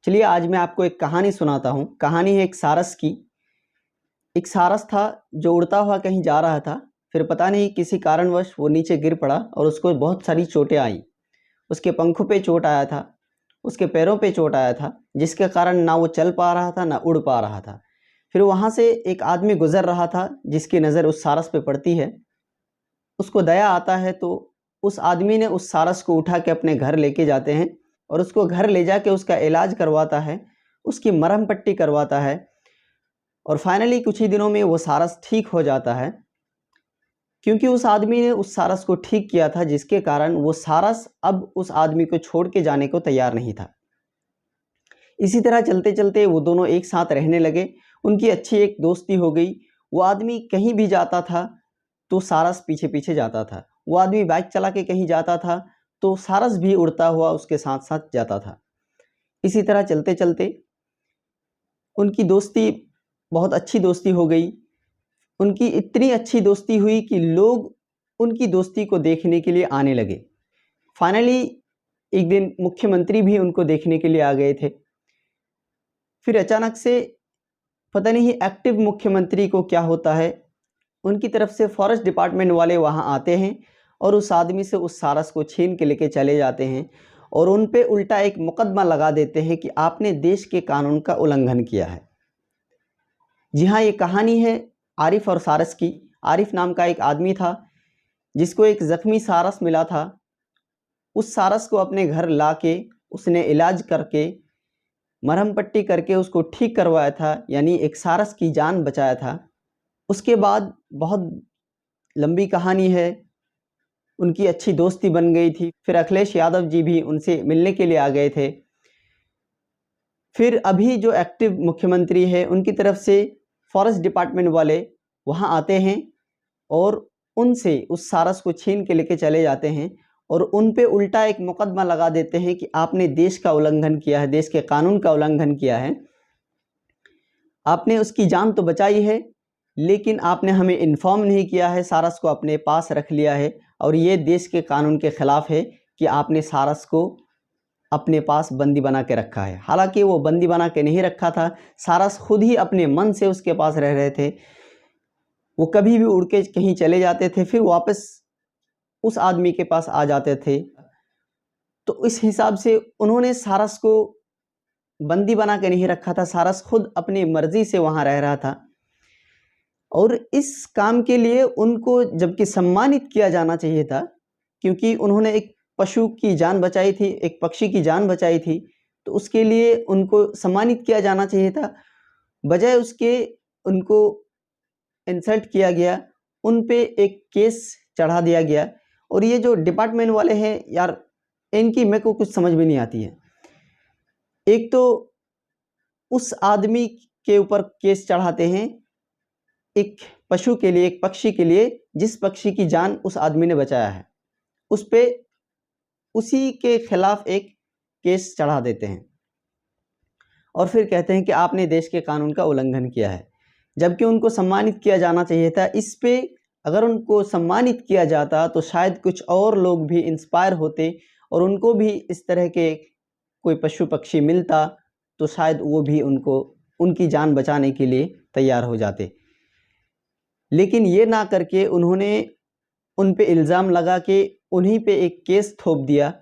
चलिए आज मैं आपको एक कहानी सुनाता हूँ। कहानी है एक सारस की। एक सारस था जो उड़ता हुआ कहीं जा रहा था। फिर पता नहीं किसी कारणवश वो नीचे गिर पड़ा और उसको बहुत सारी चोटें आईं। उसके पंखों पे चोट आया था, उसके पैरों पे चोट आया था, जिसके कारण ना वो चल पा रहा था ना उड़ पा रहा था। फिर वहाँ से एक आदमी गुजर रहा था जिसकी नज़र उस सारस पे पड़ती है। उसको दया आता है तो उस आदमी ने उस सारस को उठा के अपने घर लेके जाते हैं और उसको घर ले जाके उसका इलाज करवाता है, उसकी मरहम पट्टी करवाता है और फाइनली कुछ ही दिनों में वो सारस ठीक हो जाता है, क्योंकि उस आदमी ने उस सारस को ठीक किया था, जिसके कारण वो सारस अब उस आदमी को छोड़ के जाने को तैयार नहीं था। इसी तरह चलते चलते वो दोनों एक साथ रहने लगे। उनकी अच्छी एक दोस्ती हो गई। वो आदमी कहीं भी जाता था तो सारस पीछे पीछे जाता था। वो आदमी बाइक चला के कहीं जाता था तो सारस भी उड़ता हुआ उसके साथ साथ जाता था। इसी तरह चलते चलते उनकी दोस्ती बहुत अच्छी दोस्ती हो गई। उनकी इतनी अच्छी दोस्ती हुई कि लोग उनकी दोस्ती को देखने के लिए आने लगे। फाइनली एक दिन मुख्यमंत्री भी उनको देखने के लिए आ गए थे। फिर अचानक से पता नहीं एक्टिव मुख्यमंत्री को क्या होता है, उनकी तरफ से फॉरेस्ट डिपार्टमेंट वाले वहां आते हैं और उस आदमी से उस सारस को छीन के लेके चले जाते हैं और उन पे उल्टा एक मुकदमा लगा देते हैं कि आपने देश के कानून का उल्लंघन किया है। जी हाँ, ये कहानी है आरिफ और सारस की। आरिफ नाम का एक आदमी था जिसको एक ज़ख्मी सारस मिला था। उस सारस को अपने घर ला के उसने इलाज करके मरहम पट्टी करके उसको ठीक करवाया था, यानी एक सारस की जान बचाया था। उसके बाद बहुत लंबी कहानी है, उनकी अच्छी दोस्ती बन गई थी। फिर अखिलेश यादव जी भी उनसे मिलने के लिए आ गए थे। फिर अभी जो एक्टिव मुख्यमंत्री है उनकी तरफ से फॉरेस्ट डिपार्टमेंट वाले वहाँ आते हैं और उनसे उस सारस को छीन के लेके चले जाते हैं और उन पे उल्टा एक मुकदमा लगा देते हैं कि आपने देश का उल्लंघन किया है, देश के कानून का उल्लंघन किया है। आपने उसकी जान तो बचाई है लेकिन आपने हमें इन्फॉर्म नहीं किया है, सारस को अपने पास रख लिया है और ये देश के कानून के ख़िलाफ़ है कि आपने सारस को अपने पास बंदी बना के रखा है। हालांकि वो बंदी बना के नहीं रखा था, सारस खुद ही अपने मन से उसके पास रह रहे थे। वो कभी भी उड़ के कहीं चले जाते थे, फिर वापस उस आदमी के पास आ जाते थे। तो इस हिसाब से उन्होंने सारस को बंदी बना के नहीं रखा था, सारस खुद अपनी मर्जी से वहाँ रह रहा था और इस काम के लिए उनको जबकि सम्मानित किया जाना चाहिए था, क्योंकि उन्होंने एक पशु की जान बचाई थी, एक पक्षी की जान बचाई थी, तो उसके लिए उनको सम्मानित किया जाना चाहिए था। बजाय उसके उनको इंसल्ट किया गया, उन पे एक केस चढ़ा दिया गया। और ये जो डिपार्टमेंट वाले हैं यार, इनकी मेरे को कुछ समझ में नहीं आती है। एक तो उस आदमी के ऊपर केस चढ़ाते हैं एक पशु के लिए, एक पक्षी के लिए, जिस पक्षी की जान उस आदमी ने बचाया है, उस पे उसी के खिलाफ एक केस चढ़ा देते हैं और फिर कहते हैं कि आपने देश के कानून का उल्लंघन किया है, जबकि उनको सम्मानित किया जाना चाहिए था। इस पे अगर उनको सम्मानित किया जाता तो शायद कुछ और लोग भी इंस्पायर होते और उनको भी इस तरह के कोई पशु पक्षी मिलता तो शायद वो भी उनको उनकी जान बचाने के लिए तैयार हो जाते। लेकिन ये ना करके उन्होंने उन पे इल्ज़ाम लगा के उन्हीं पे एक केस थोप दिया।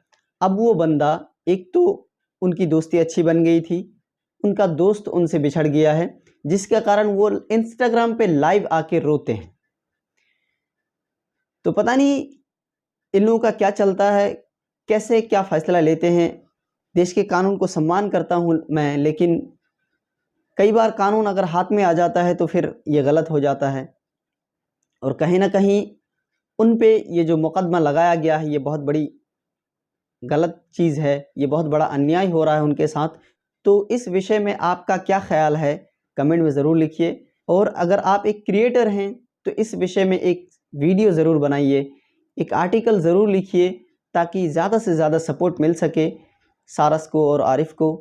अब वो बंदा, एक तो उनकी दोस्ती अच्छी बन गई थी, उनका दोस्त उनसे बिछड़ गया है, जिसके कारण वो इंस्टाग्राम पे लाइव आके रोते हैं। तो पता नहीं इन लोगों का क्या चलता है, कैसे क्या फ़ैसला लेते हैं। देश के कानून को सम्मान करता हूँ मैं, लेकिन कई बार कानून अगर हाथ में आ जाता है तो फिर ये गलत हो जाता है और कहीं ना कहीं उन पे ये जो मुकदमा लगाया गया है ये बहुत बड़ी गलत चीज़ है, ये बहुत बड़ा अन्याय हो रहा है उनके साथ। तो इस विषय में आपका क्या ख्याल है, कमेंट में ज़रूर लिखिए। और अगर आप एक क्रिएटर हैं तो इस विषय में एक वीडियो ज़रूर बनाइए, एक आर्टिकल ज़रूर लिखिए, ताकि ज़्यादा से ज़्यादा सपोर्ट मिल सके सारस को और आरिफ को,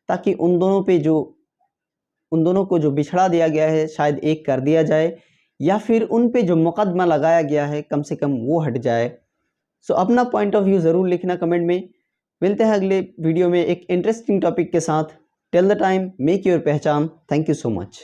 ताकि उन दोनों को जो बिछड़ा दिया गया है शायद एक कर दिया जाए, या फिर उन पे जो मुकदमा लगाया गया है कम से कम वो हट जाए। सो अपना पॉइंट ऑफ व्यू ज़रूर लिखना कमेंट में। मिलते हैं अगले वीडियो में एक इंटरेस्टिंग टॉपिक के साथ। Till the time make your पहचान। Thank you so much.